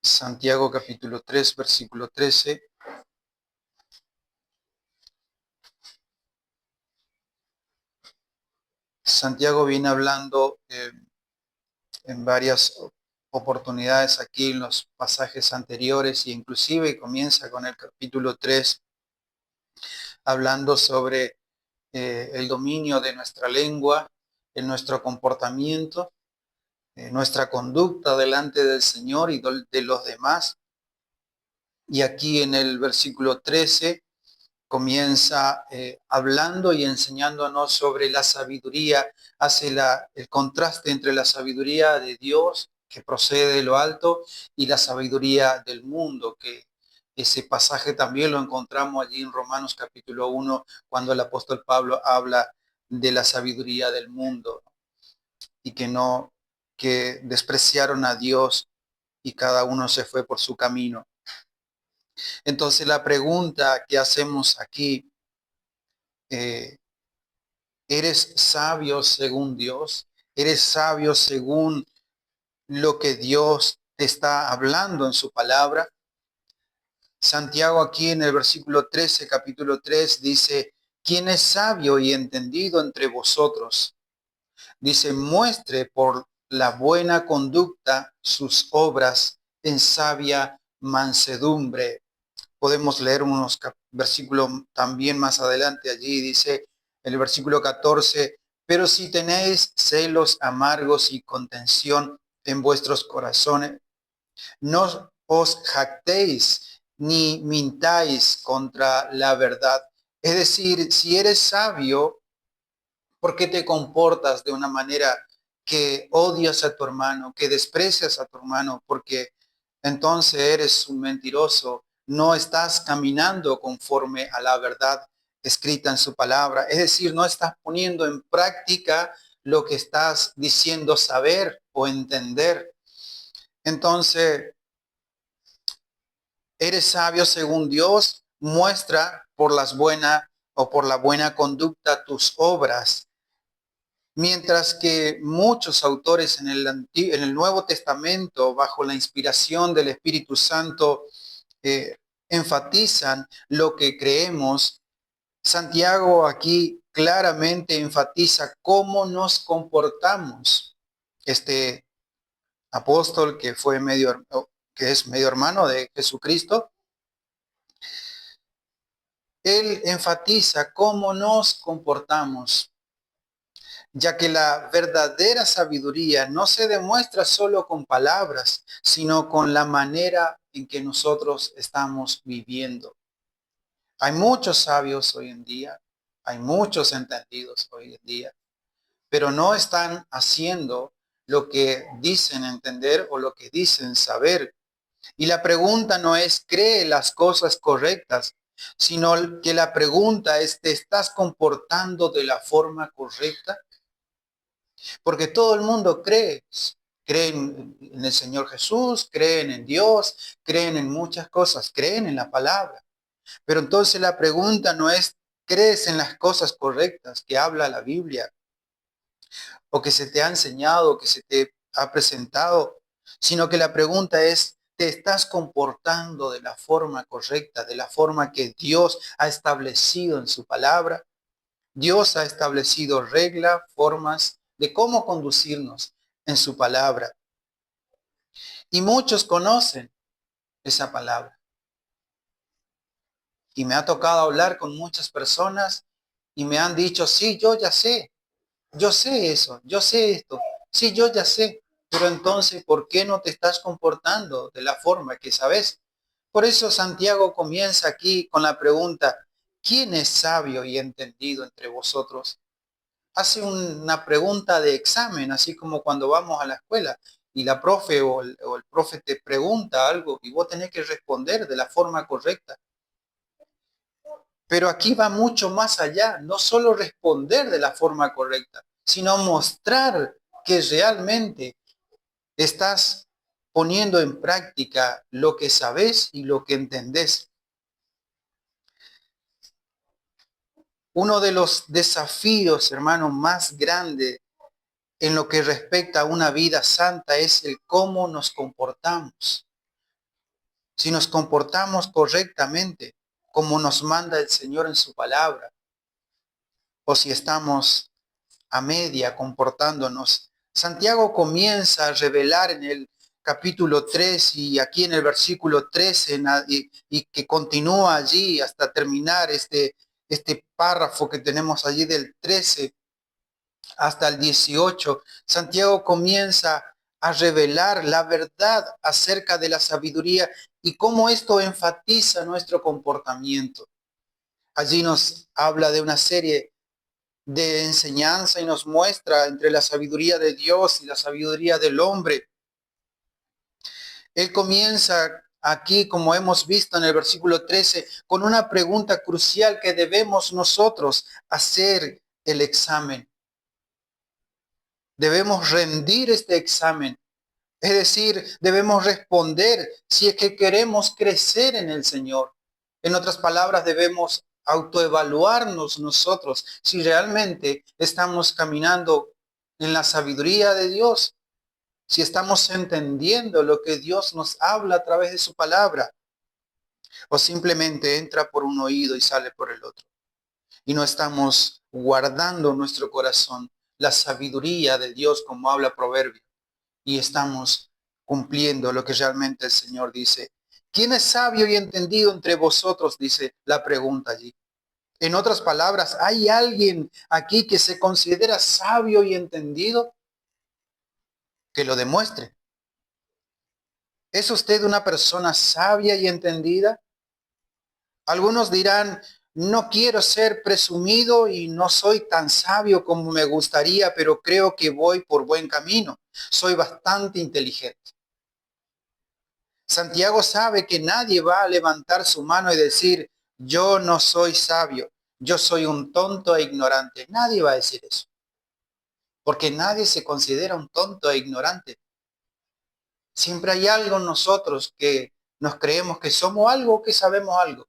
Santiago capítulo 3, versículo 13. Santiago viene hablando en varias oportunidades aquí en los pasajes anteriores y inclusive comienza con el capítulo 3 hablando sobre el dominio de nuestra lengua, en nuestro comportamiento, nuestra conducta delante del Señor y de los demás. Y aquí en el versículo 13 comienza hablando y enseñándonos sobre la sabiduría, hace el contraste entre la sabiduría de Dios, que procede de lo alto, y la sabiduría del mundo, que ese pasaje también lo encontramos allí en Romanos capítulo 1, cuando el apóstol Pablo habla de la sabiduría del mundo y que despreciaron a Dios y cada uno se fue por su camino. Entonces la pregunta que hacemos aquí, eh, ¿eres sabio según Dios? ¿Eres sabio según lo que Dios te está hablando en su palabra? Santiago aquí en el versículo 13, capítulo 3, dice, ¿quién es sabio y entendido entre vosotros? Dice, muestre por la buena conducta sus obras en sabia mansedumbre. Podemos leer unos versículos también más adelante allí, dice el versículo 14, pero si tenéis celos amargos y contención en vuestros corazones, no os jactéis ni mintáis contra la verdad. Es decir, si eres sabio, ¿por qué te comportas de una manera que odias a tu hermano, que desprecias a tu hermano? Porque entonces eres un mentiroso, no estás caminando conforme a la verdad escrita en su palabra. Es decir, no estás poniendo en práctica lo que estás diciendo saber o entender. Entonces, eres sabio según Dios, muestra por las buenas o por la buena conducta tus obras. Mientras que muchos autores en el Nuevo Testamento, bajo la inspiración del Espíritu Santo, eh, enfatizan lo que creemos, Santiago aquí claramente enfatiza cómo nos comportamos. Este apóstol que es medio hermano de Jesucristo, él enfatiza cómo nos comportamos, ya que la verdadera sabiduría no se demuestra solo con palabras, sino con la manera en que nosotros estamos viviendo. Hay muchos sabios hoy en día, hay muchos entendidos hoy en día, pero no están haciendo lo que dicen entender o lo que dicen saber. Y la pregunta no es, ¿cree las cosas correctas? Sino que la pregunta es, ¿te estás comportando de la forma correcta? Porque todo el mundo cree, creen en el Señor Jesús, creen en Dios, creen en muchas cosas, creen en la palabra. Pero entonces la pregunta no es, ¿crees en las cosas correctas que habla la Biblia o que se te ha enseñado, que se te ha presentado? Sino que la pregunta es, ¿te estás comportando de la forma correcta, de la forma que Dios ha establecido en su palabra? Dios ha establecido reglas, formas de cómo conducirnos en su palabra. Y muchos conocen esa palabra. Y me ha tocado hablar con muchas personas y me han dicho, sí, yo sé eso, yo sé esto, sí, yo ya sé. Pero entonces, ¿por qué no te estás comportando de la forma que sabes? Por eso Santiago comienza aquí con la pregunta, ¿quién es sabio y entendido entre vosotros? Hace una pregunta de examen, así como cuando vamos a la escuela y la profe o el profe te pregunta algo y vos tenés que responder de la forma correcta. Pero aquí va mucho más allá, no solo responder de la forma correcta, sino mostrar que realmente estás poniendo en práctica lo que sabes y lo que entendés. Uno de los desafíos, hermano, más grandes en lo que respecta a una vida santa es el cómo nos comportamos. si nos comportamos correctamente, como nos manda el Señor en su palabra, o si estamos a media comportándonos. Santiago comienza a revelar en el capítulo 3 y aquí en el versículo 13 y que continúa allí hasta terminar este párrafo que tenemos allí del 13 hasta el 18. Santiago comienza a revelar la verdad acerca de la sabiduría y cómo esto enfatiza nuestro comportamiento. Allí nos habla de una serie de enseñanza y nos muestra entre la sabiduría de Dios y la sabiduría del hombre. Él comienza aquí, como hemos visto en el versículo 13, con una pregunta crucial que debemos nosotros hacer el examen. Debemos rendir este examen. Es decir, debemos responder si es que queremos crecer en el Señor. En otras palabras, debemos autoevaluarnos nosotros si realmente estamos caminando en la sabiduría de Dios, si estamos entendiendo lo que Dios nos habla a través de su palabra, o simplemente entra por un oído y sale por el otro. Y no estamos guardando en nuestro corazón la sabiduría de Dios como habla Proverbio, y estamos cumpliendo lo que realmente el Señor dice. ¿Quién es sabio y entendido entre vosotros? Dice la pregunta allí. En otras palabras, ¿hay alguien aquí que se considera sabio y entendido? Que lo demuestre. ¿Es usted una persona sabia y entendida? Algunos dirán, no quiero ser presumido y no soy tan sabio como me gustaría, pero creo que voy por buen camino. Soy bastante inteligente. Santiago sabe que nadie va a levantar su mano y decir, yo no soy sabio, yo soy un tonto e ignorante. Nadie va a decir eso, porque nadie se considera un tonto e ignorante. Siempre hay algo en nosotros que nos creemos que somos algo, que sabemos algo.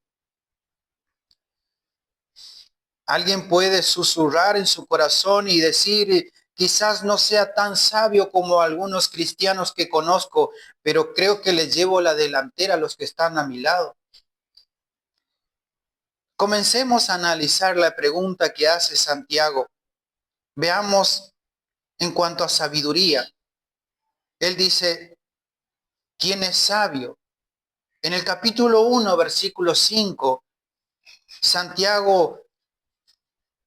Alguien puede susurrar en su corazón y decir, quizás no sea tan sabio como algunos cristianos que conozco, pero creo que les llevo la delantera a los que están a mi lado. Comencemos a analizar la pregunta que hace Santiago. Veamos en cuanto a sabiduría. Él dice, ¿quién es sabio? En el capítulo 1, versículo 5, Santiago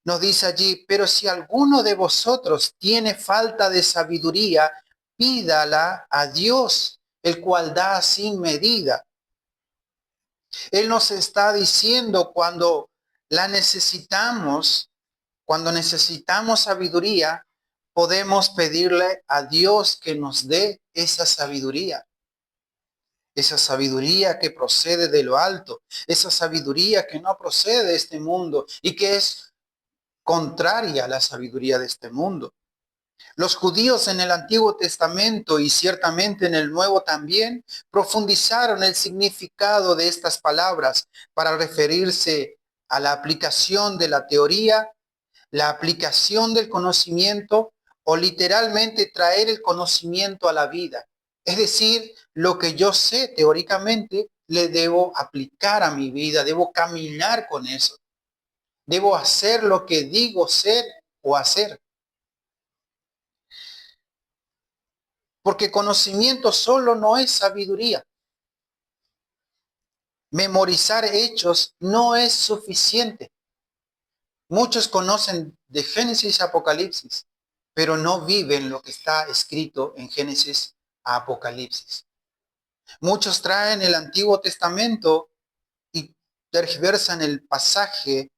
nos dice allí, pero si alguno de vosotros tiene falta de sabiduría, pídala a Dios, el cual da sin medida. Él nos está diciendo cuando necesitamos sabiduría, podemos pedirle a Dios que nos dé esa sabiduría que procede de lo alto, esa sabiduría que no procede de este mundo y que es contraria a la sabiduría de este mundo. Los judíos en el Antiguo Testamento y ciertamente en el Nuevo también profundizaron el significado de estas palabras para referirse a la aplicación de la teoría, la aplicación del conocimiento o literalmente traer el conocimiento a la vida. Es decir, lo que yo sé teóricamente le debo aplicar a mi vida, debo caminar con eso. Debo hacer lo que digo ser o hacer. Porque conocimiento solo no es sabiduría. Memorizar hechos no es suficiente. Muchos conocen de Génesis a Apocalipsis, pero no viven lo que está escrito en Génesis a Apocalipsis. Muchos traen el Antiguo Testamento y tergiversan el pasaje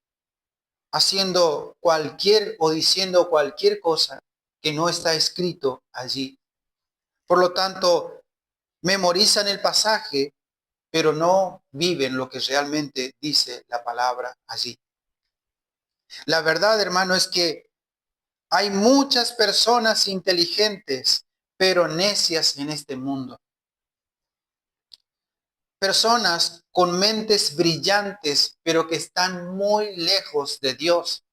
haciendo cualquier o diciendo cualquier cosa que no está escrito allí. Por lo tanto, memorizan el pasaje, pero no viven lo que realmente dice la palabra allí. La verdad, hermano, es que hay muchas personas inteligentes, pero necias en este mundo. Personas con mentes brillantes, pero que están muy lejos de Dios.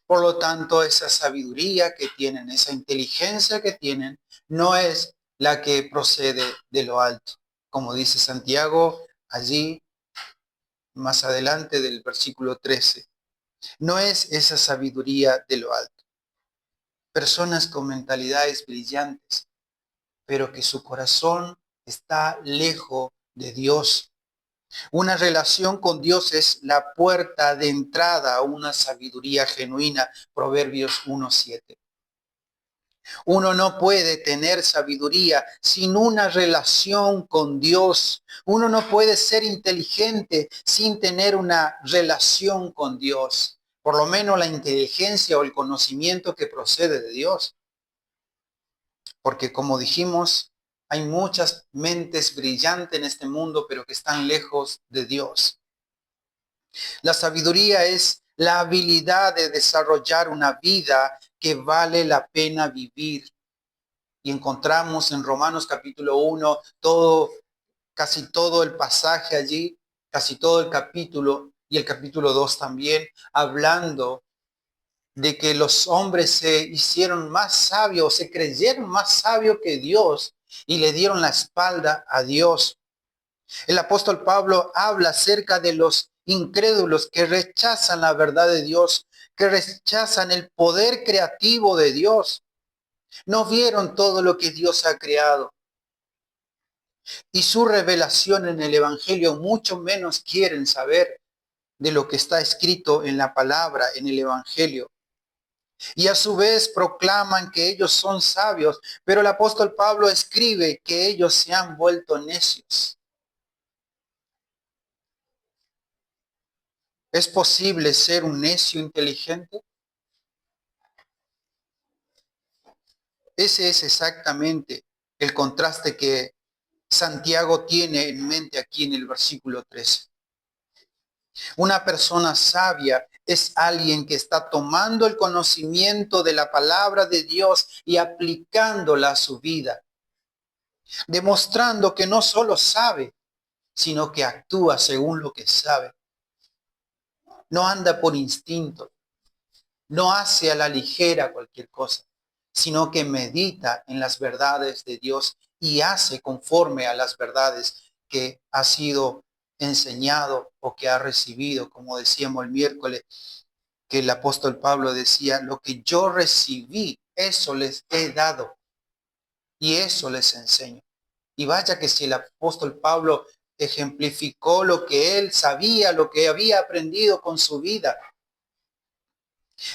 Por lo tanto, esa sabiduría que tienen, esa inteligencia que tienen, no es la que procede de lo alto. como dice Santiago allí más adelante del versículo 13. No es esa sabiduría de lo alto. Personas con mentalidades brillantes, pero que su corazón está lejos de Dios. Una relación con Dios es la puerta de entrada a una sabiduría genuina. Proverbios 1:7. Uno no puede tener sabiduría sin una relación con Dios. Uno no puede ser inteligente sin tener una relación con Dios. Por lo menos la inteligencia o el conocimiento que procede de Dios. Porque como dijimos, hay muchas mentes brillantes en este mundo, pero que están lejos de Dios. La sabiduría es la habilidad de desarrollar una vida que vale la pena vivir. Y encontramos en Romanos capítulo 1 casi todo el pasaje allí, casi todo el capítulo y el capítulo 2 también, hablando de que los hombres se hicieron más sabios, se creyeron más sabios que Dios y le dieron la espalda a Dios. El apóstol Pablo habla acerca de los incrédulos que rechazan la verdad de Dios, que rechazan el poder creativo de Dios. No vieron todo lo que Dios ha creado. Y su revelación en el Evangelio mucho menos quieren saber de lo que está escrito en la palabra, en el Evangelio. Y a su vez proclaman que ellos son sabios, pero el apóstol Pablo escribe que ellos se han vuelto necios. ¿Es posible ser un necio inteligente? Ese es exactamente el contraste que Santiago tiene en mente aquí en el versículo 13. Una persona sabia es alguien que está tomando el conocimiento de la palabra de Dios y aplicándola a su vida, demostrando que no solo sabe, sino que actúa según lo que sabe. No anda por instinto, no hace a la ligera cualquier cosa, sino que medita en las verdades de Dios y hace conforme a las verdades que ha sido enseñado o que ha recibido, como decíamos el miércoles, que el apóstol Pablo decía, lo que yo recibí, eso les he dado y eso les enseño. Y vaya que si el apóstol Pablo ejemplificó lo que él sabía, lo que había aprendido con su vida.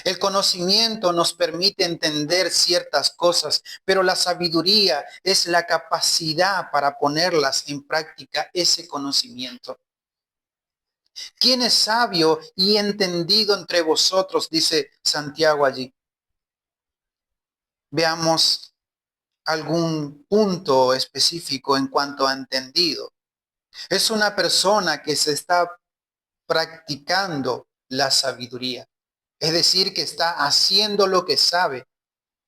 El conocimiento nos permite entender ciertas cosas, pero la sabiduría es la capacidad para ponerlas en práctica, ese conocimiento. ¿Quién es sabio y entendido entre vosotros? Dice Santiago allí. Veamos algún punto específico en cuanto a entendido. Es una persona que se está practicando la sabiduría. Es decir, que está haciendo lo que sabe.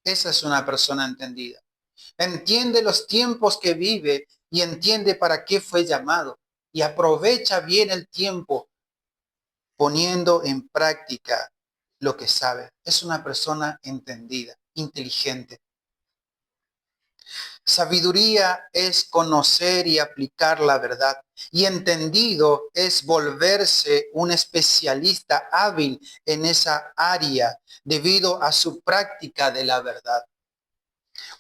Esa es una persona entendida. Entiende los tiempos que vive y entiende para qué fue llamado. Y aprovecha bien el tiempo poniendo en práctica lo que sabe. Es una persona entendida, inteligente. Sabiduría es conocer y aplicar la verdad. Y entendido es volverse un especialista hábil en esa área debido a su práctica de la verdad.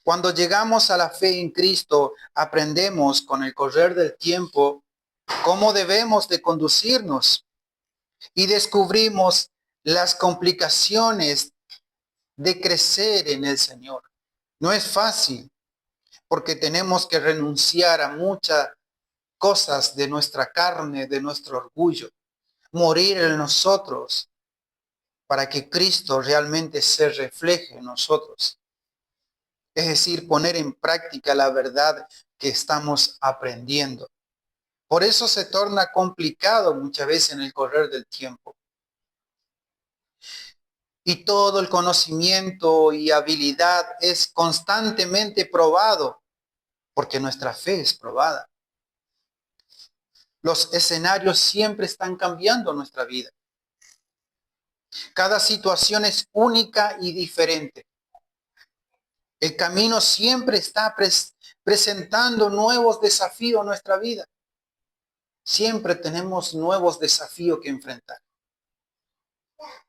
Cuando llegamos a la fe en Cristo, aprendemos con el correr del tiempo cómo debemos de conducirnos y descubrimos las complicaciones de crecer en el Señor. No es fácil porque tenemos que renunciar a muchas cosas de nuestra carne, de nuestro orgullo, morir en nosotros para que Cristo realmente se refleje en nosotros. Es decir, poner en práctica la verdad que estamos aprendiendo. Por eso se torna complicado muchas veces en el correr del tiempo. Y todo el conocimiento y habilidad es constantemente probado, porque nuestra fe es probada. Los escenarios siempre están cambiando nuestra vida. Cada situación es única y diferente. El camino siempre está presentando nuevos desafíos a nuestra vida. Siempre tenemos nuevos desafíos que enfrentar.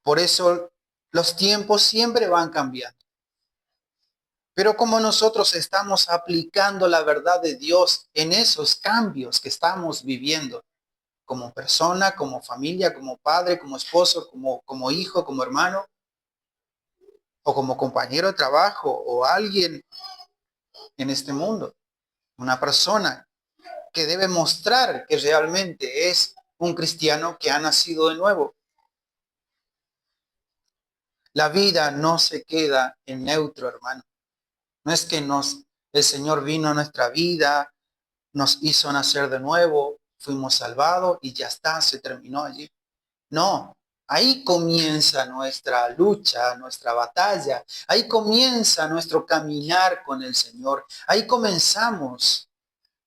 Por eso los tiempos siempre van cambiando. Pero como nosotros estamos aplicando la verdad de Dios en esos cambios que estamos viviendo, como persona, como familia, como padre, como esposo, como hijo, como hermano, o como compañero de trabajo, o alguien en este mundo, una persona que debe mostrar que realmente es un cristiano que ha nacido de nuevo. La vida no se queda en neutro, hermano. No es que el Señor vino a nuestra vida, nos hizo nacer de nuevo, fuimos salvados y ya está, se terminó allí. No, ahí comienza nuestra lucha, nuestra batalla. Ahí comienza nuestro caminar con el Señor. Ahí comenzamos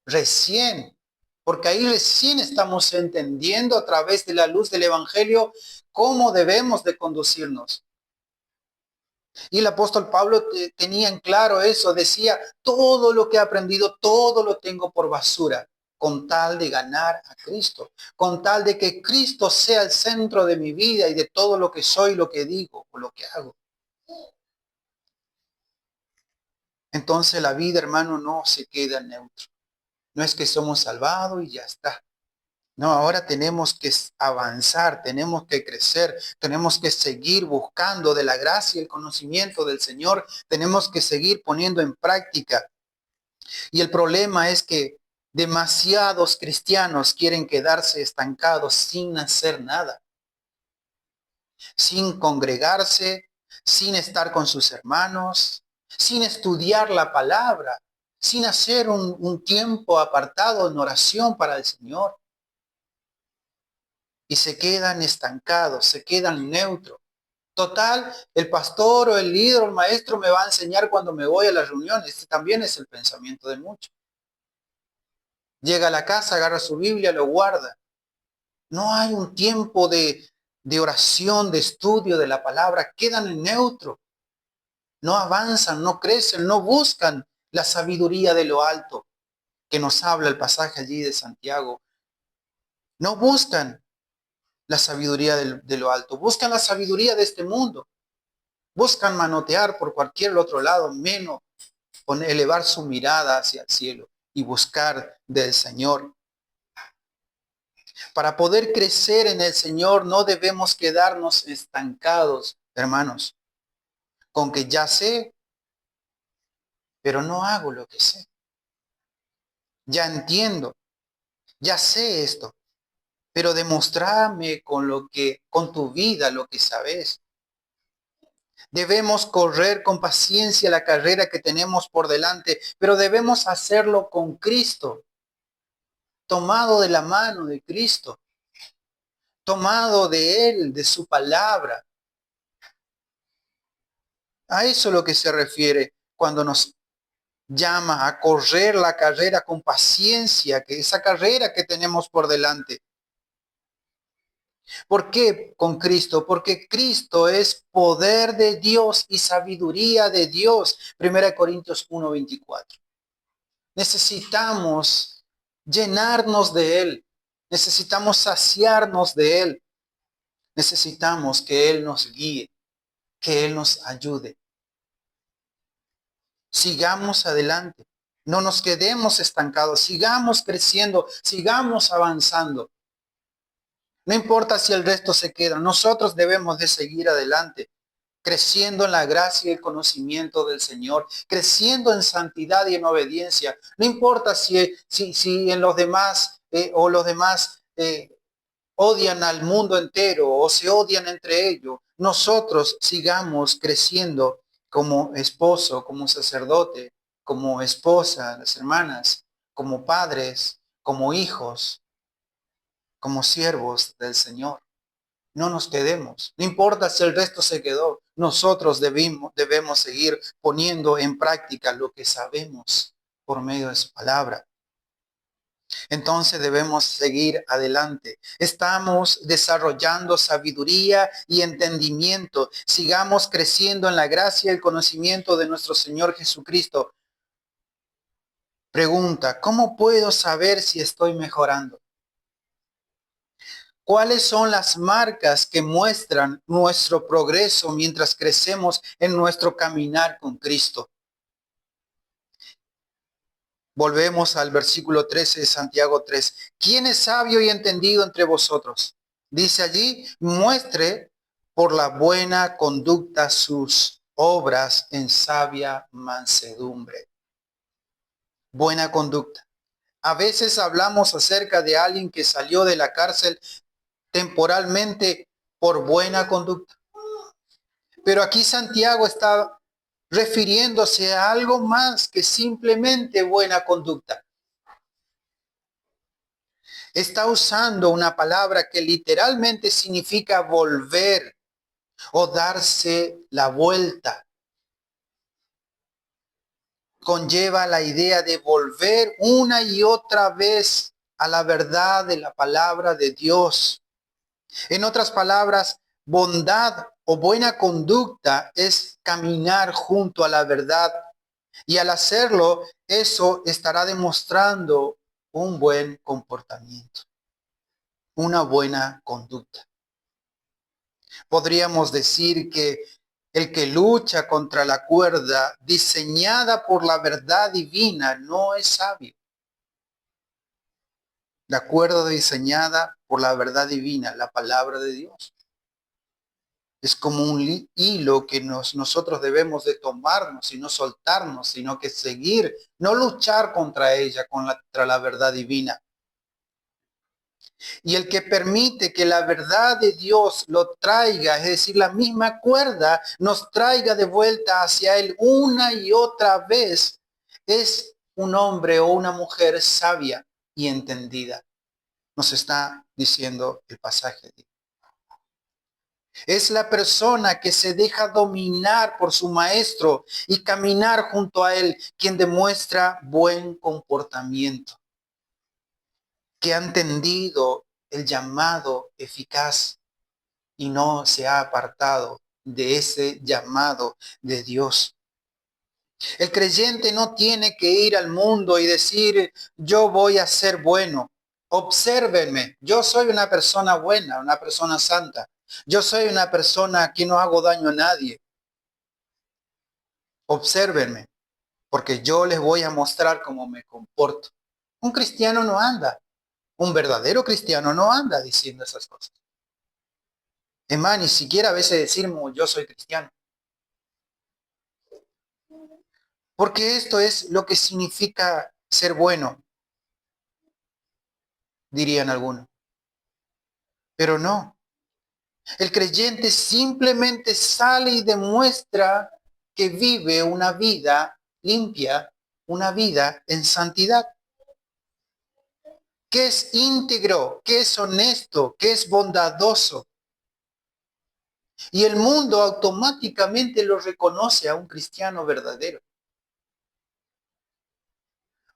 recién, porque ahí recién estamos entendiendo a través de la luz del Evangelio cómo debemos de conducirnos. Y el apóstol Pablo tenía en claro eso, decía, todo lo que he aprendido, todo lo tengo por basura, con tal de ganar a Cristo, con tal de que Cristo sea el centro de mi vida y de todo lo que soy, lo que digo o lo que hago. Entonces la vida, hermano, no se queda neutro. No es que somos salvados y ya está. No, ahora tenemos que avanzar, tenemos que crecer, tenemos que seguir buscando de la gracia y el conocimiento del Señor, tenemos que seguir poniendo en práctica. Y el problema es que demasiados cristianos quieren quedarse estancados sin hacer nada, sin congregarse, sin estar con sus hermanos, sin estudiar la palabra, sin hacer un tiempo apartado en oración para el Señor. Y se quedan estancados, se quedan neutros. Total, el pastor o el líder o el maestro me va a enseñar cuando me voy a las reuniones. Este también es el pensamiento de muchos. Llega a la casa, agarra su Biblia, lo guarda. No hay un tiempo de oración, de estudio de la palabra. Quedan en neutro. No avanzan, no crecen, no buscan la sabiduría de lo alto que nos habla el pasaje allí de Santiago. No buscan la sabiduría de lo alto, buscan la sabiduría de este mundo, buscan manotear por cualquier otro lado, menos elevar su mirada hacia el cielo y buscar del Señor. Para poder crecer en el Señor no debemos quedarnos estancados, hermanos, con que ya sé, pero no hago lo que sé. Ya entiendo, ya sé esto, pero demostrarme con tu vida lo que sabes. Debemos correr con paciencia la carrera que tenemos por delante, pero debemos hacerlo con Cristo, tomado de la mano de Cristo, tomado de Él, de su palabra. A eso es lo que se refiere cuando nos llama a correr la carrera con paciencia, que esa carrera que tenemos por delante. ¿Por qué con Cristo? Porque Cristo es poder de Dios y sabiduría de Dios. 1 Corintios 1:24. Necesitamos llenarnos de Él. Necesitamos saciarnos de Él. Necesitamos que Él nos guíe, que Él nos ayude. Sigamos adelante. No nos quedemos estancados. Sigamos creciendo. Sigamos avanzando. No importa si el resto se queda. Nosotros debemos de seguir adelante, creciendo en la gracia y el conocimiento del Señor, creciendo en santidad y en obediencia. No importa si en los demás o los demás odian al mundo entero o se odian entre ellos. Nosotros sigamos creciendo como esposo, como sacerdote, como esposa, las hermanas, como padres, como hijos, como siervos del Señor. No nos quedemos. No importa si el resto se quedó. Nosotros debemos seguir poniendo en práctica lo que sabemos por medio de su palabra. Entonces debemos seguir adelante. Estamos desarrollando sabiduría y entendimiento. Sigamos creciendo en la gracia y el conocimiento de nuestro Señor Jesucristo. Pregunta, ¿cómo puedo saber si estoy mejorando? ¿Cuáles son las marcas que muestran nuestro progreso mientras crecemos en nuestro caminar con Cristo? Volvemos al versículo 13 de Santiago 3. ¿Quién es sabio y entendido entre vosotros? Dice allí, muestre por la buena conducta sus obras en sabia mansedumbre. Buena conducta. A veces hablamos acerca de alguien que salió de la cárcel temporalmente por buena conducta. Pero aquí Santiago está refiriéndose a algo más que simplemente buena conducta. Está usando una palabra que literalmente significa volver o darse la vuelta. Conlleva la idea de volver una y otra vez a la verdad de la palabra de Dios. En otras palabras, bondad o buena conducta es caminar junto a la verdad. Y al hacerlo, eso estará demostrando un buen comportamiento, una buena conducta. Podríamos decir que el que lucha contra la cuerda diseñada por la verdad divina no es sabio. La cuerda diseñada por la verdad divina, la palabra de Dios. Es como un hilo que nosotros debemos de tomarnos y no soltarnos, sino que seguir, no luchar contra ella, contra la verdad divina. Y el que permite que la verdad de Dios lo traiga, es decir, la misma cuerda, nos traiga de vuelta hacia Él una y otra vez, es un hombre o una mujer sabia y entendida. Nos está diciendo el pasaje. Es la persona que se deja dominar por su maestro y caminar junto a él, quien demuestra buen comportamiento, que ha entendido el llamado eficaz y no se ha apartado de ese llamado de Dios. El creyente no tiene que ir al mundo y decir, yo voy a ser bueno. Obsérvenme, yo soy una persona buena, una persona santa. Yo soy una persona que no hago daño a nadie. Obsérvenme, porque yo les voy a mostrar cómo me comporto. Un cristiano no anda, un verdadero cristiano no anda diciendo esas cosas. Es más, ni siquiera a veces decimos yo soy cristiano. Porque esto es lo que significa ser bueno, dirían algunos. Pero no. El creyente simplemente sale y demuestra que vive una vida limpia, una vida en santidad, que es íntegro, que es honesto, que es bondadoso. Y el mundo automáticamente lo reconoce a un cristiano verdadero.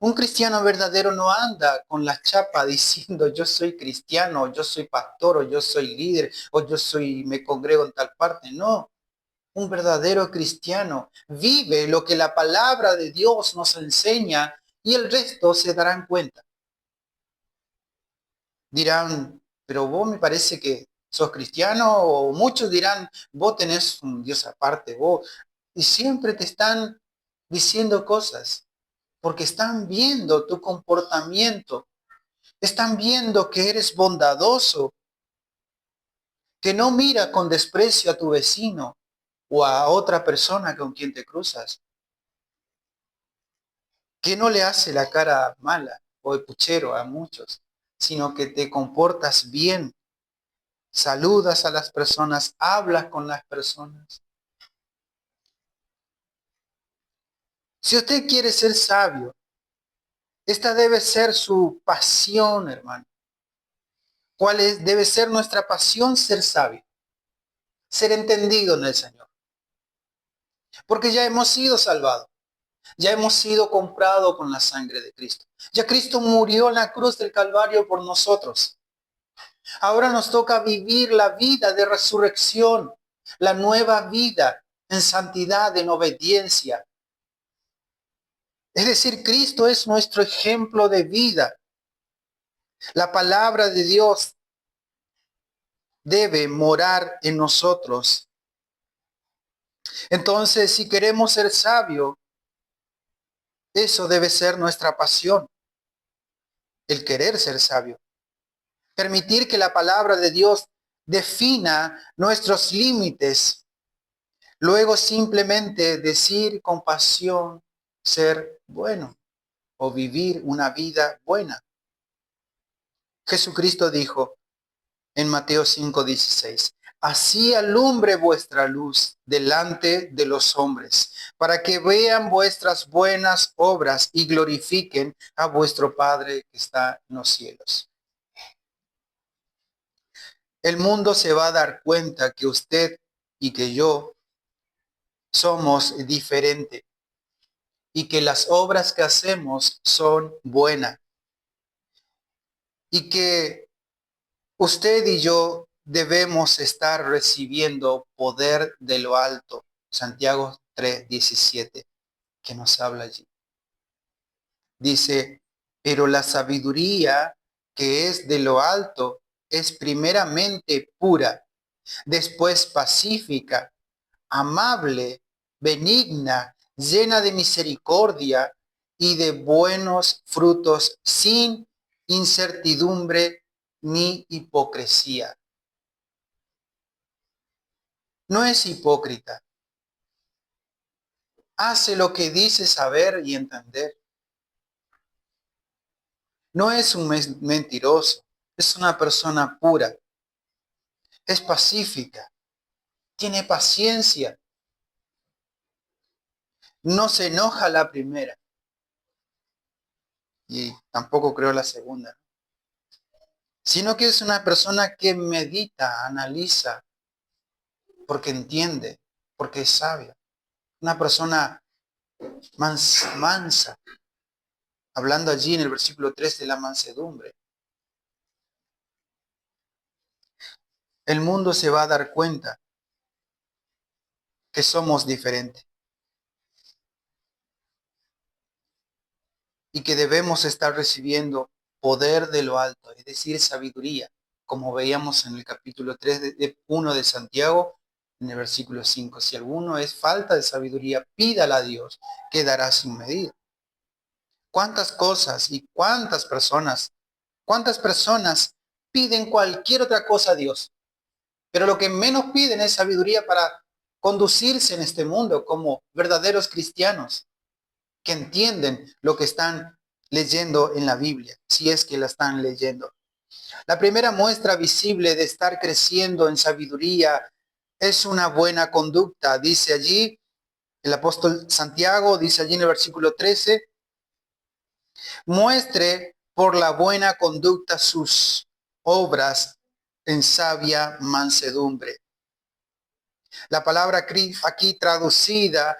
Un cristiano verdadero no anda con la chapa diciendo yo soy cristiano, yo soy pastor, o yo soy líder, o me congrego en tal parte. No, un verdadero cristiano vive lo que la palabra de Dios nos enseña y el resto se darán cuenta. Dirán, pero vos me parece que sos cristiano, o muchos dirán, vos tenés un Dios aparte, vos. Y siempre te están diciendo cosas, porque están viendo tu comportamiento, están viendo que eres bondadoso, que no mira con desprecio a tu vecino o a otra persona con quien te cruzas, que no le hace la cara mala o de puchero a muchos, sino que te comportas bien, saludas a las personas, hablas con las personas. Si usted quiere ser sabio, esta debe ser su pasión, hermano. Debe ser nuestra pasión ser sabio, ser entendido en el Señor? Porque ya hemos sido salvados, ya hemos sido comprados con la sangre de Cristo. Ya Cristo murió en la cruz del Calvario por nosotros. Ahora nos toca vivir la vida de resurrección, la nueva vida en santidad, en obediencia. Es decir, Cristo es nuestro ejemplo de vida. La palabra de Dios debe morar en nosotros. Entonces, si queremos ser sabios, eso debe ser nuestra pasión, el querer ser sabio. Permitir que la palabra de Dios defina nuestros límites. Luego simplemente decir con pasión ser bueno o vivir una vida buena. Jesucristo dijo en Mateo 5:16, así alumbre vuestra luz delante de los hombres, para que vean vuestras buenas obras y glorifiquen a vuestro Padre que está en los cielos. El mundo se va a dar cuenta que usted y que yo somos diferentes y que las obras que hacemos son buenas y que usted y yo debemos estar recibiendo poder de lo alto. Santiago 3:17, que nos habla allí. Dice, pero la sabiduría que es de lo alto es primeramente pura, después pacífica, amable, benigna, llena de misericordia y de buenos frutos, sin incertidumbre ni hipocresía. No es hipócrita. Hace lo que dice saber y entender. No es un mentiroso. Es una persona pura. Es pacífica. Tiene paciencia. No se enoja la primera. Y tampoco creo la segunda. Sino que es una persona que medita, analiza, porque entiende, porque es sabia. Una persona mansa, hablando allí en el versículo 3 de la mansedumbre. El mundo se va a dar cuenta que somos diferentes y que debemos estar recibiendo poder de lo alto, es decir, sabiduría, como veíamos en el capítulo 3 de 1 de Santiago, en el versículo 5. Si alguno es falta de sabiduría, pídala a Dios, que dará sin medida. ¿Cuántas cosas y cuántas personas piden cualquier otra cosa a Dios? Pero lo que menos piden es sabiduría para conducirse en este mundo como verdaderos cristianos que entienden lo que están leyendo en la Biblia, si es que la están leyendo. La primera muestra visible de estar creciendo en sabiduría es una buena conducta. Dice allí el apóstol Santiago, dice allí en el versículo 13, muestre por la buena conducta sus obras en sabia mansedumbre. La palabra aquí traducida,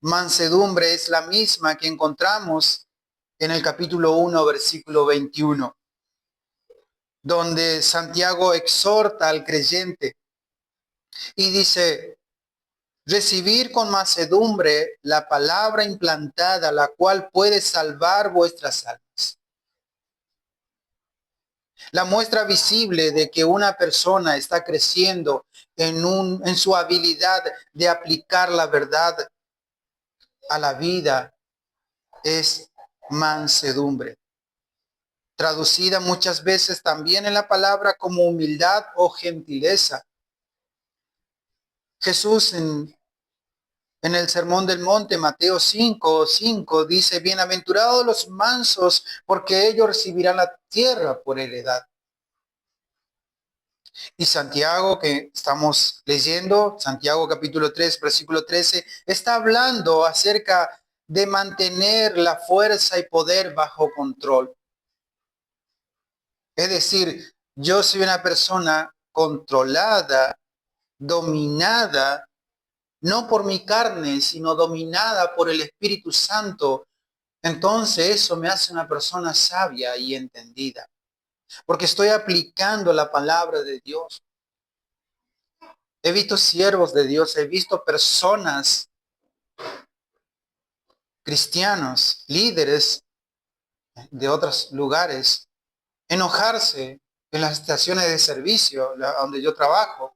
mansedumbre, es la misma que encontramos en el capítulo 1, versículo 21, donde Santiago exhorta al creyente y dice, recibir con mansedumbre la palabra implantada, la cual puede salvar vuestras almas. La muestra visible de que una persona está creciendo en su habilidad de aplicar la verdad a la vida es mansedumbre. Traducida muchas veces también en la palabra como humildad o gentileza. Jesús en el Sermón del Monte, Mateo 5:5, dice, bienaventurados los mansos, porque ellos recibirán la tierra por heredad. Y Santiago, que estamos leyendo, Santiago capítulo 3, versículo 13, está hablando acerca de mantener la fuerza y poder bajo control. Es decir, yo soy una persona controlada, dominada, no por mi carne, sino dominada por el Espíritu Santo. Entonces eso me hace una persona sabia y entendida, porque estoy aplicando la palabra de Dios. He visto siervos de Dios, he visto personas cristianos, líderes de otros lugares, enojarse en las estaciones de servicio donde yo trabajo,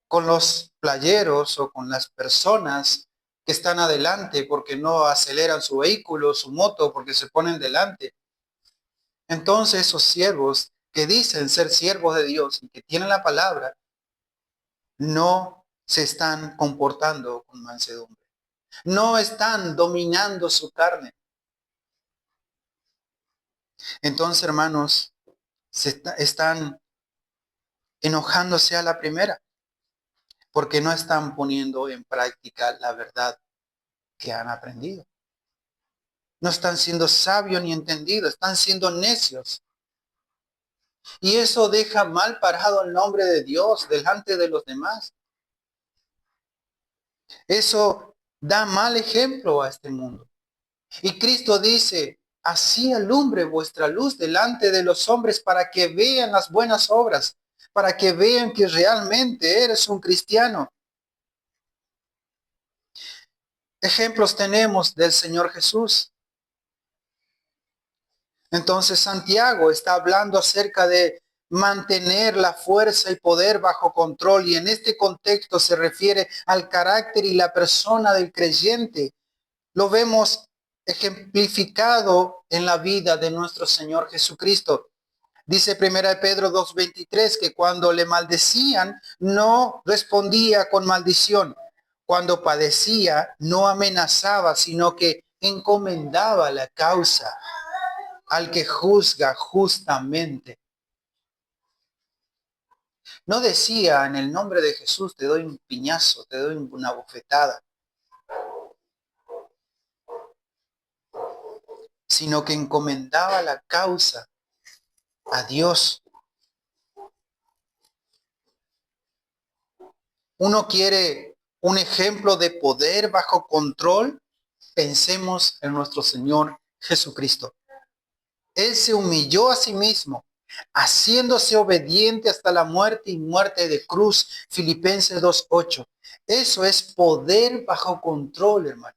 con los playeros o con las personas que están adelante porque no aceleran su vehículo, su moto, porque se ponen delante. Entonces esos siervos que dicen ser siervos de Dios y que tienen la palabra, no se están comportando con mansedumbre. No están dominando su carne. Entonces, hermanos, están enojándose a la primera porque no están poniendo en práctica la verdad que han aprendido. No están siendo sabios ni entendidos, están siendo necios. Y eso deja mal parado el nombre de Dios delante de los demás. Eso da mal ejemplo a este mundo. Y Cristo dice, así alumbre vuestra luz delante de los hombres para que vean las buenas obras, para que vean que realmente eres un cristiano. Ejemplos tenemos del Señor Jesús. Entonces Santiago está hablando acerca de mantener la fuerza y poder bajo control, y en este contexto se refiere al carácter y la persona del creyente. Lo vemos ejemplificado en la vida de nuestro Señor Jesucristo. Dice 1 Pedro 2:23 que cuando le maldecían no respondía con maldición. Cuando padecía no amenazaba, sino que encomendaba la causa al que juzga justamente. No decía en el nombre de Jesús te doy un piñazo, te doy una bofetada, sino que encomendaba la causa a Dios. Uno quiere un ejemplo de poder bajo control. Pensemos en nuestro Señor Jesucristo. Él se humilló a sí mismo, haciéndose obediente hasta la muerte y muerte de cruz. Filipenses 2:8. Eso es poder bajo control, hermano.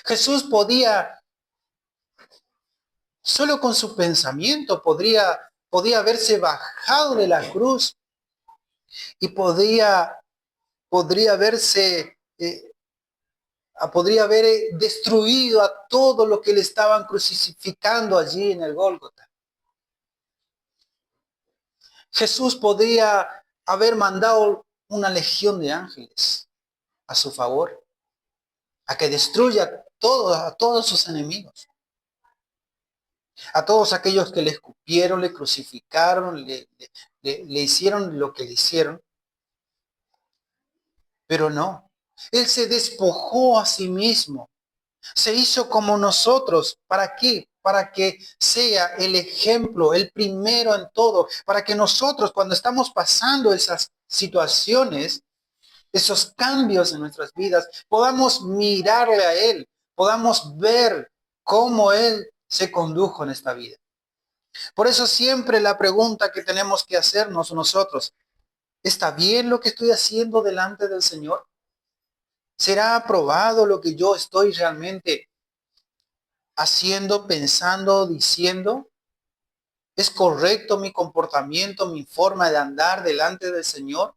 Jesús podía, solo con su pensamiento, podría haberse bajado de la cruz y podría haberse podría haber destruido a todo lo que le estaban crucificando allí en el Gólgota. Jesús podría haber mandado una legión de ángeles a su favor, a que destruya a todos sus enemigos, a todos aquellos que le escupieron, le crucificaron, le hicieron lo que le hicieron, pero no. Él se despojó a sí mismo. Se hizo como nosotros. ¿Para qué? Para que sea el ejemplo, el primero en todo. Para que nosotros, cuando estamos pasando esas situaciones, esos cambios en nuestras vidas, podamos mirarle a Él, podamos ver cómo Él se condujo en esta vida. Por eso siempre la pregunta que tenemos que hacernos nosotros, ¿está bien lo que estoy haciendo delante del Señor? ¿Será aprobado lo que yo estoy realmente haciendo, pensando, diciendo? ¿Es correcto mi comportamiento, mi forma de andar delante del Señor?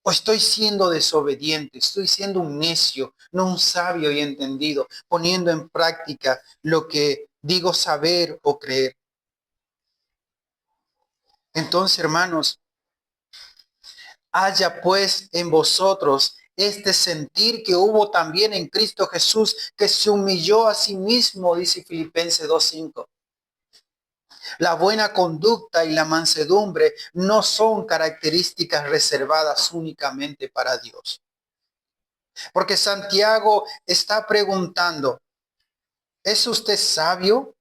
¿O estoy siendo desobediente? ¿Estoy siendo un necio, no un sabio y entendido, poniendo en práctica lo que digo saber o creer? Entonces, hermanos, haya pues en vosotros este sentir que hubo también en Cristo Jesús, que se humilló a sí mismo, dice Filipenses 2:5. La buena conducta y la mansedumbre no son características reservadas únicamente para Dios. Porque Santiago está preguntando, ¿es usted sabio?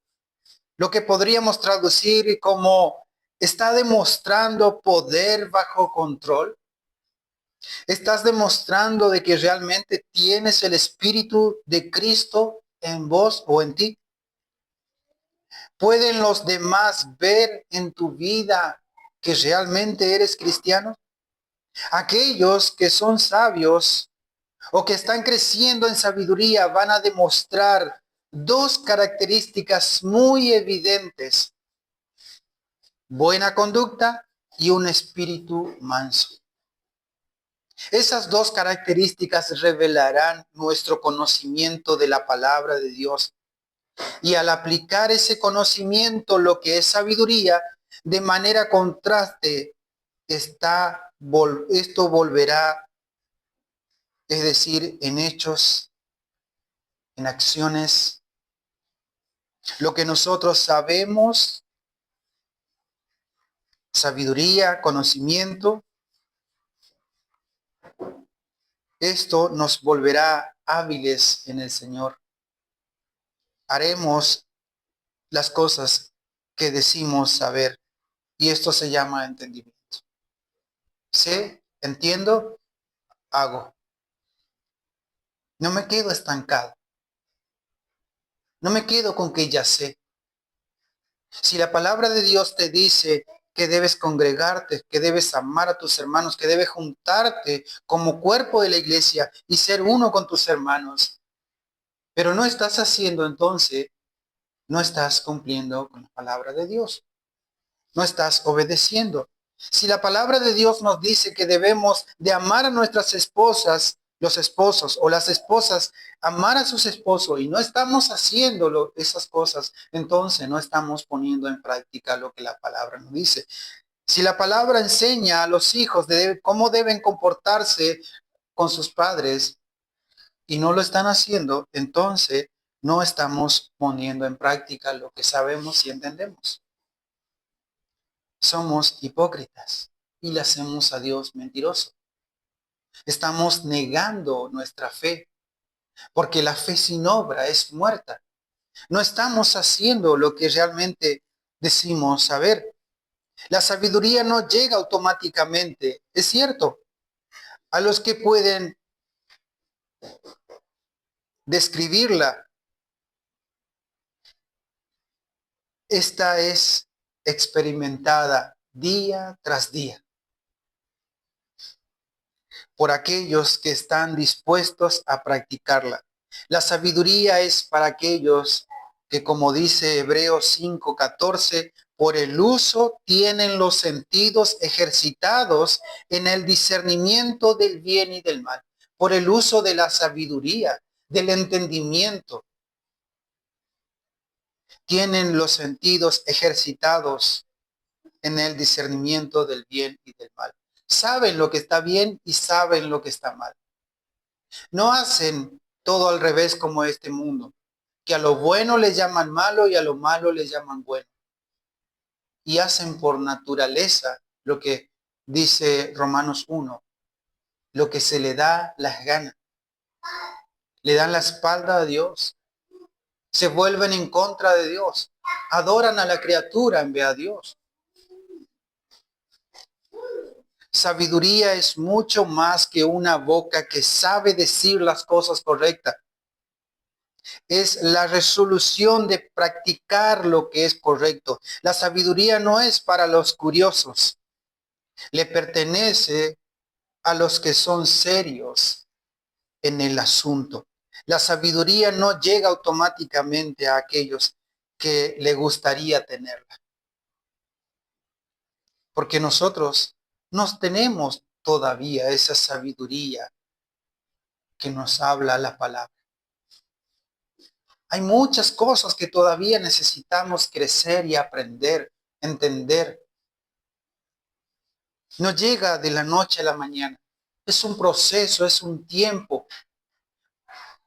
Lo que podríamos traducir como, ¿está demostrando poder bajo control? ¿Estás demostrando de que realmente tienes el Espíritu de Cristo en vos o en ti? ¿Pueden los demás ver en tu vida que realmente eres cristiano? Aquellos que son sabios o que están creciendo en sabiduría van a demostrar dos características muy evidentes: buena conducta y un espíritu manso. Esas dos características revelarán nuestro conocimiento de la palabra de Dios. Y al aplicar ese conocimiento, lo que es sabiduría, de manera contraste, esto volverá, es decir, en hechos, en acciones, lo que nosotros sabemos, sabiduría, conocimiento, esto nos volverá hábiles en el Señor. Haremos las cosas que decimos saber, y esto se llama entendimiento. Sé, entiendo, hago. No me quedo estancado. No me quedo con que ya sé. Si la palabra de Dios te dice que debes congregarte, que debes amar a tus hermanos, que debes juntarte como cuerpo de la iglesia y ser uno con tus hermanos, pero no estás haciendo, entonces no estás cumpliendo con la palabra de Dios. No estás obedeciendo. Si la palabra de Dios nos dice que debemos de amar a nuestras esposas, los esposos o las esposas, amar a sus esposos, y no estamos haciendo esas cosas, entonces no estamos poniendo en práctica lo que la palabra nos dice. Si la palabra enseña a los hijos de cómo deben comportarse con sus padres y no lo están haciendo, entonces no estamos poniendo en práctica lo que sabemos y entendemos. Somos hipócritas y le hacemos a Dios mentiroso. Estamos negando nuestra fe, porque la fe sin obra es muerta. No estamos haciendo lo que realmente decimos saber. La sabiduría no llega automáticamente, es cierto. A los que pueden describirla, esta es experimentada día tras día por aquellos que están dispuestos a practicarla. La sabiduría es para aquellos que, como dice Hebreos 5:14, por el uso tienen los sentidos ejercitados en el discernimiento del bien y del mal, por el uso de la sabiduría, del entendimiento. Tienen los sentidos ejercitados en el discernimiento del bien y del mal. Saben lo que está bien y saben lo que está mal. No hacen todo al revés como este mundo, que a lo bueno le llaman malo y a lo malo le llaman bueno. Y hacen por naturaleza lo que dice Romanos 1, lo que se le da las ganas. Le dan la espalda a Dios. Se vuelven en contra de Dios. Adoran a la criatura en vez de a Dios. Sabiduría es mucho más que una boca que sabe decir las cosas correctas. Es la resolución de practicar lo que es correcto. La sabiduría no es para los curiosos. Le pertenece a los que son serios en el asunto. La sabiduría no llega automáticamente a aquellos que le gustaría tenerla. Porque nosotros no tenemos todavía esa sabiduría que nos habla la palabra. Hay muchas cosas que todavía necesitamos crecer y aprender, entender. No llega de la noche a la mañana. Es un proceso, es un tiempo.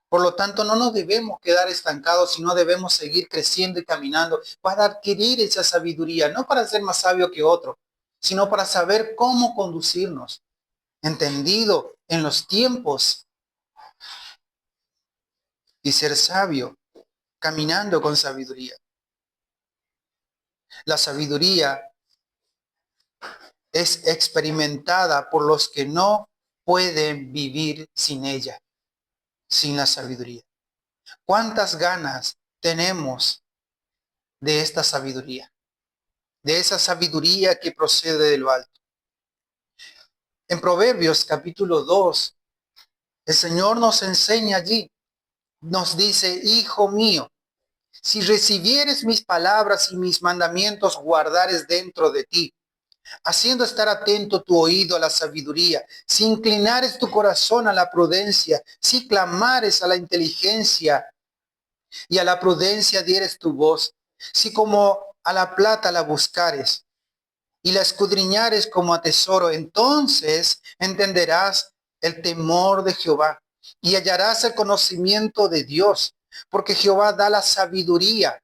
Por lo tanto, no nos debemos quedar estancados, sino debemos seguir creciendo y caminando para adquirir esa sabiduría, no para ser más sabio que otro, sino para saber cómo conducirnos, entendido en los tiempos, y ser sabio, caminando con sabiduría. La sabiduría es experimentada por los que no pueden vivir sin ella, sin la sabiduría. ¿Cuántas ganas tenemos de esta sabiduría? De esa sabiduría que procede de lo alto. En Proverbios capítulo 2, El Señor nos enseña allí, nos dice, hijo mío, si recibieres mis palabras y mis mandamientos guardares dentro de ti, haciendo estar atento tu oído a la sabiduría, si inclinares tu corazón a la prudencia, si clamares a la inteligencia y a la prudencia dieres tu voz, si como a la plata la buscares y la escudriñares como a tesoro, entonces entenderás el temor de Jehová y hallarás el conocimiento de Dios, porque Jehová da la sabiduría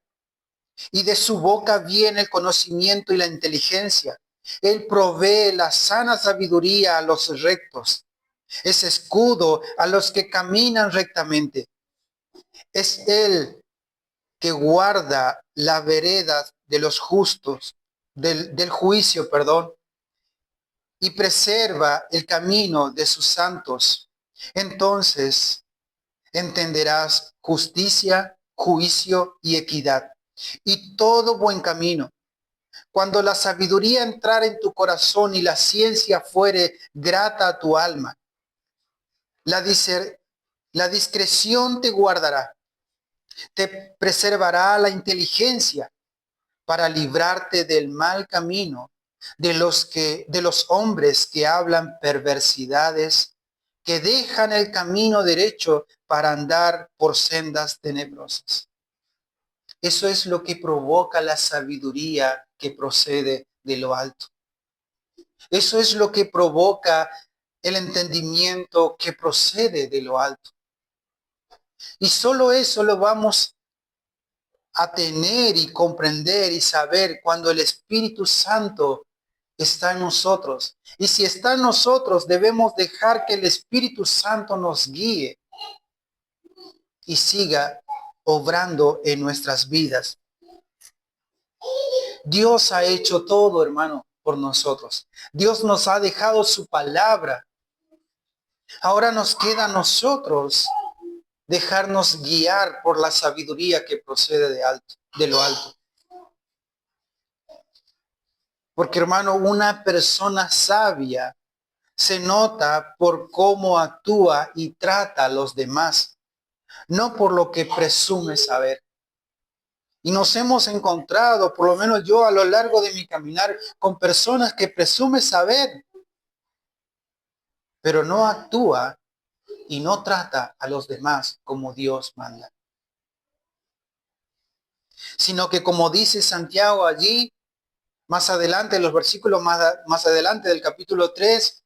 y de su boca viene el conocimiento y la inteligencia. Él provee la sana sabiduría a los rectos, es escudo a los que caminan rectamente. Es Él que guarda la vereda de los justos, del juicio, perdón, y preserva el camino de sus santos. Entonces entenderás justicia, juicio y equidad, y todo buen camino. Cuando la sabiduría entrara en tu corazón y la ciencia fuere grata a tu alma, la, la discreción te guardará, te preservará la inteligencia para librarte del mal camino de los hombres que hablan perversidades, que dejan el camino derecho para andar por sendas tenebrosas. Eso es lo que provoca la sabiduría que procede de lo alto. Eso es lo que provoca el entendimiento que procede de lo alto. Y solo eso lo vamos a tener y comprender y saber cuando el Espíritu Santo está en nosotros. Y si está en nosotros, debemos dejar que el Espíritu Santo nos guíe y siga obrando en nuestras vidas. Dios ha hecho todo, hermano, por nosotros. Dios nos ha dejado su palabra. Ahora nos queda a nosotros dejarnos guiar por la sabiduría que procede de lo alto. Porque, hermano, una persona sabia se nota por cómo actúa y trata a los demás, no por lo que presume saber. Y nos hemos encontrado, por lo menos yo a lo largo de mi caminar, con personas que presumen saber, pero no actúa y no trata a los demás como Dios manda. Sino que como dice Santiago allí, más adelante, en los versículos más adelante del capítulo 3,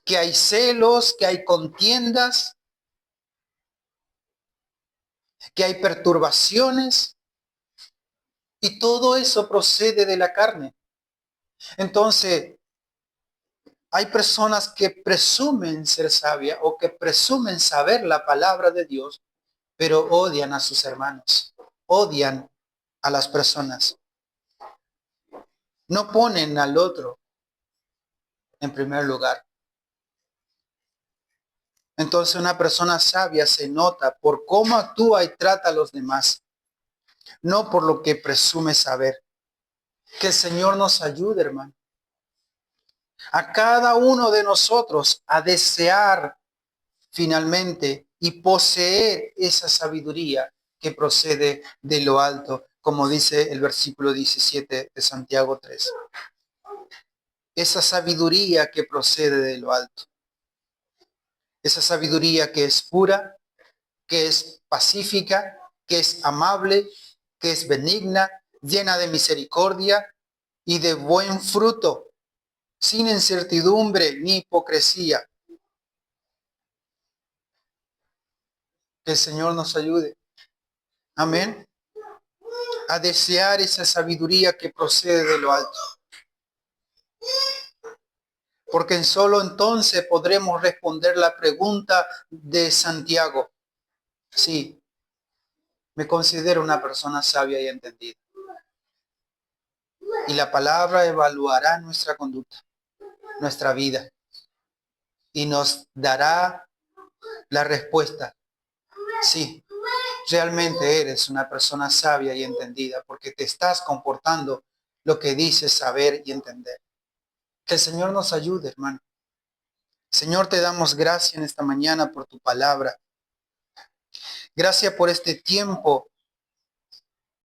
que hay celos, que hay contiendas, que hay perturbaciones, y todo eso procede de la carne. Entonces, hay personas que presumen ser sabias o que presumen saber la palabra de Dios, pero odian a sus hermanos, odian a las personas. No ponen al otro en primer lugar. Entonces una persona sabia se nota por cómo actúa y trata a los demás, no por lo que presume saber. Que el Señor nos ayude, hermano, a cada uno de nosotros a desear finalmente y poseer esa sabiduría que procede de lo alto, como dice el versículo 17 de Santiago 3. Esa sabiduría que procede de lo alto. Esa sabiduría que es pura, que es pacífica, que es amable, que es benigna, llena de misericordia y de buen fruto, sin incertidumbre ni hipocresía. Que el Señor nos ayude. Amén. A desear esa sabiduría que procede de lo alto. Porque en solo entonces podremos responder la pregunta de Santiago. Sí, me considero una persona sabia y entendida. Y la palabra evaluará nuestra conducta, nuestra vida, y nos dará la respuesta. Sí, realmente eres una persona sabia y entendida porque te estás comportando lo que dices saber y entender. Que el Señor nos ayude, hermano, Señor, te damos gracias en esta mañana por tu palabra. Gracias por este tiempo